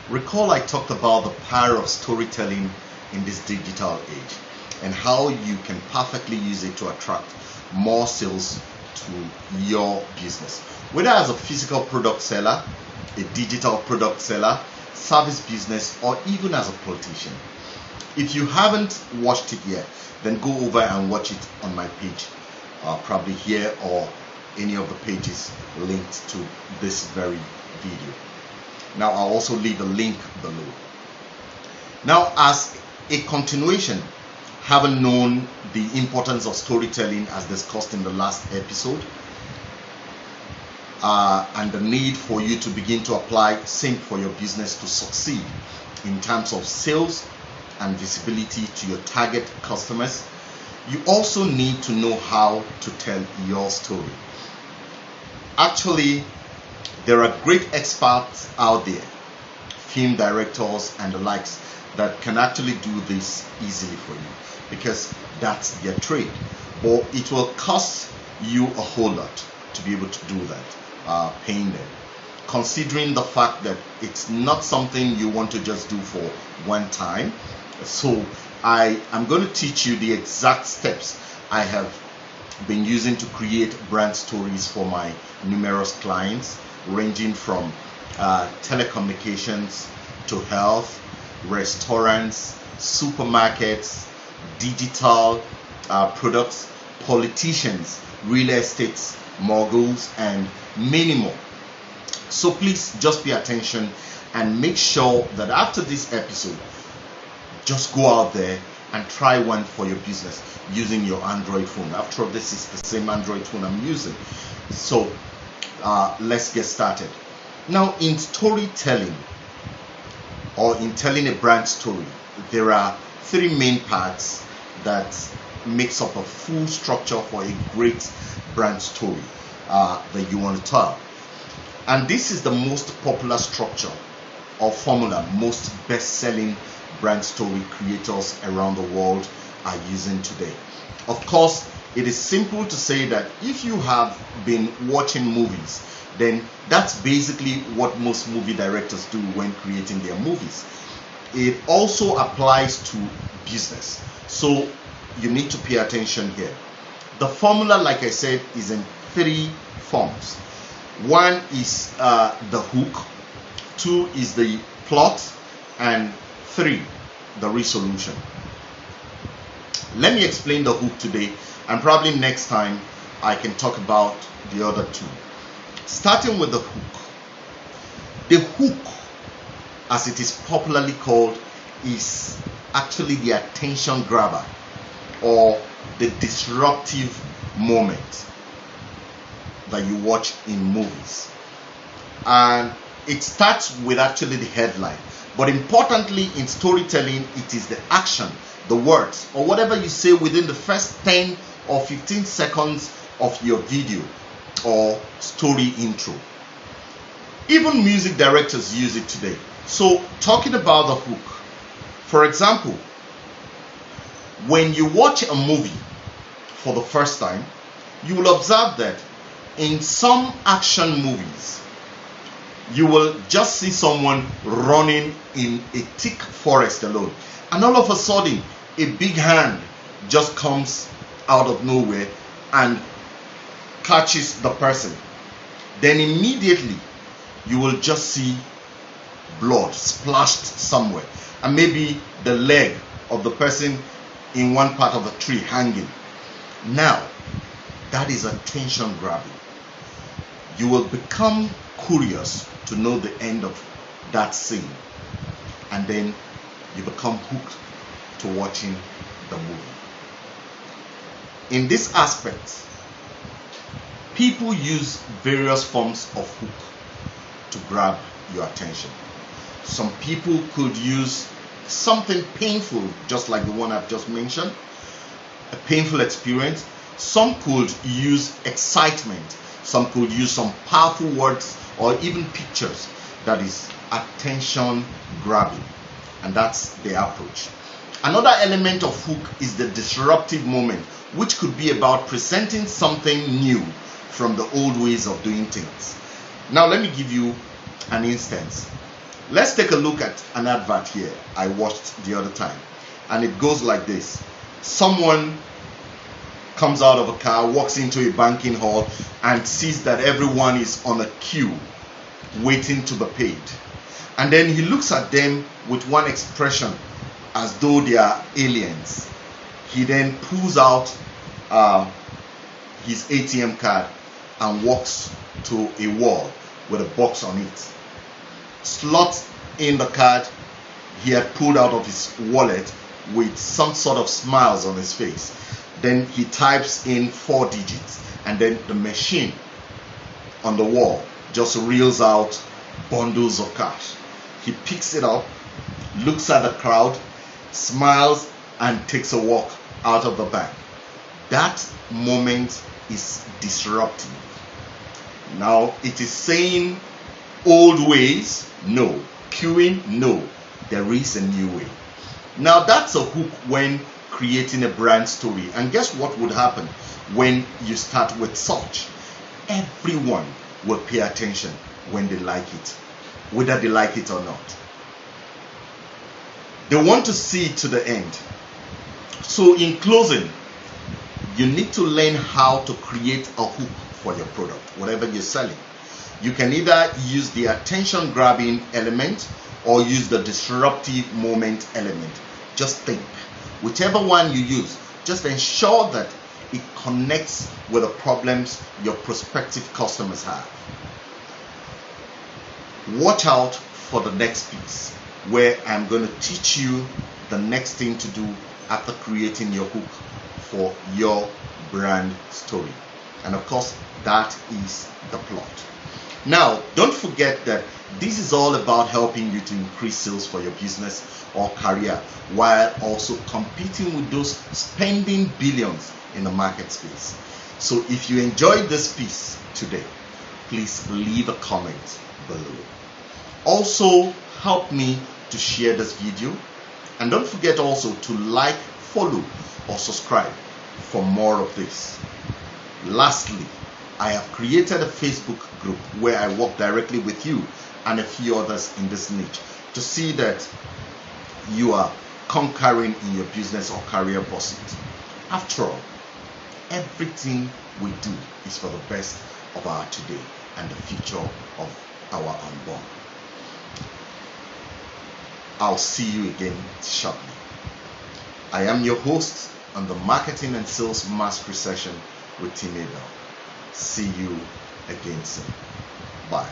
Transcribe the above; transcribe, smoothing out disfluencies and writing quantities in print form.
Recall I talked about the power of storytelling in this digital age and how you can perfectly use it to attract more sales to your business. Whether as a physical product seller, a digital product seller, service business, or even as a politician. If you haven't watched it yet, then go over and watch it on my page, probably here or any of the pages linked to this very video. Now I'll also leave a link below. Now, as a continuation, having known the importance of storytelling as discussed in the last episode, and the need for you to begin to apply same for your business to succeed in terms of sales and visibility to your target customers, you also need to know how to tell your story. Actually, there are great experts out there, film directors and the likes, that can actually do this easily for you because that's their trade. But it will cost you a whole lot to be able to do that, paying them. Considering the fact that it's not something you want to just do for one time. So I am going to teach you the exact steps I have been using to create brand stories for my numerous clients, ranging from telecommunications to health, restaurants, supermarkets, digital products, politicians, real estate moguls, and many more. So please just pay attention and make sure that after this episode, just go out there and try one for your business using your Android phone. After all, this is the same Android phone I'm using. So let's get started. Now, in storytelling or in telling a brand story, there are three main parts that makes up a full structure for a great brand story that you want to tell. And this is the most popular structure or formula most best-selling brand story creators around the world are using today. Of course, it is simple to say that if you have been watching movies, then that's basically what most movie directors do when creating their movies. It also applies to business. So you need to pay attention here. The formula, like I said, is in three forms. One is the hook, two is the plot, and three, the resolution. Let me explain the hook today, and probably next time I can talk about the other two. Starting with the hook. The hook, as it is popularly called, is actually the attention grabber or the disruptive moment that you watch in movies. And it starts with actually the headline. But importantly, in storytelling, it is the action, the words, or whatever you say within the first 10 or 15 seconds of your video or story intro. Even music directors use it today. So, talking about the hook, for example, when you watch a movie for the first time, you will observe that in some action movies, you will just see someone running in a thick forest alone, and all of a sudden a big hand just comes out of nowhere and catches the person. Then immediately you will just see blood splashed somewhere, and maybe the leg of the person in one part of the tree hanging. Now that is attention grabbing. You will become curious to know the end of that scene, and then you become hooked to watching the movie. In this aspect, people use various forms of hook to grab your attention. Some people could use something painful, just like the one I've just mentioned, a painful experience. Some could use excitement. Some could use some powerful words or even pictures. That is attention grabbing, and that's the approach. Another element of hook is the disruptive moment, which could be about presenting something new from the old ways of doing things. Now let me give you an instance. Let's take a look at an advert here I watched the other time, and it goes like this. Someone comes out of a car, walks into a banking hall, and sees that everyone is on a queue waiting to be paid. And then he looks at them with one expression as though they are aliens. He then pulls out his ATM card and walks to a wall with a box on it. Slots in the card he had pulled out of his wallet with some sort of smiles on his face. Then he types in 4 digits, and then the machine on the wall just reels out bundles of cash. He picks it up, looks at the crowd, smiles, and takes a walk out of the bank. That moment is disruptive. Now it is saying old ways, no. Queuing, no. There is a new way. Now that's a hook when creating a brand story. And guess what would happen when you start with such? Everyone will pay attention when they like it, whether they like it or not. They want to see it to the end. So in closing, you need to learn how to create a hook for your product, whatever you're selling. You can either use the attention grabbing element or use the disruptive moment element. Just think. Whichever one you use, just ensure that it connects with the problems your prospective customers have. Watch out for the next piece, where I'm going to teach you the next thing to do after creating your hook for your brand story. And of course, that is the plot. Now, don't forget that this is all about helping you to increase sales for your business or career while also competing with those spending billions in the market space. So if you enjoyed this piece today, please leave a comment below. Also, help me to share this video, and don't forget also to like, follow, or subscribe for more of this. Lastly, I have created a Facebook group where I work directly with you and a few others in this niche to see that you are conquering in your business or career pursuit. After all, everything we do is for the best of our today and the future of our unborn. I'll see you again shortly. I am your host on the Marketing and Sales Mastery session with Team Abel. See you again soon. Bye.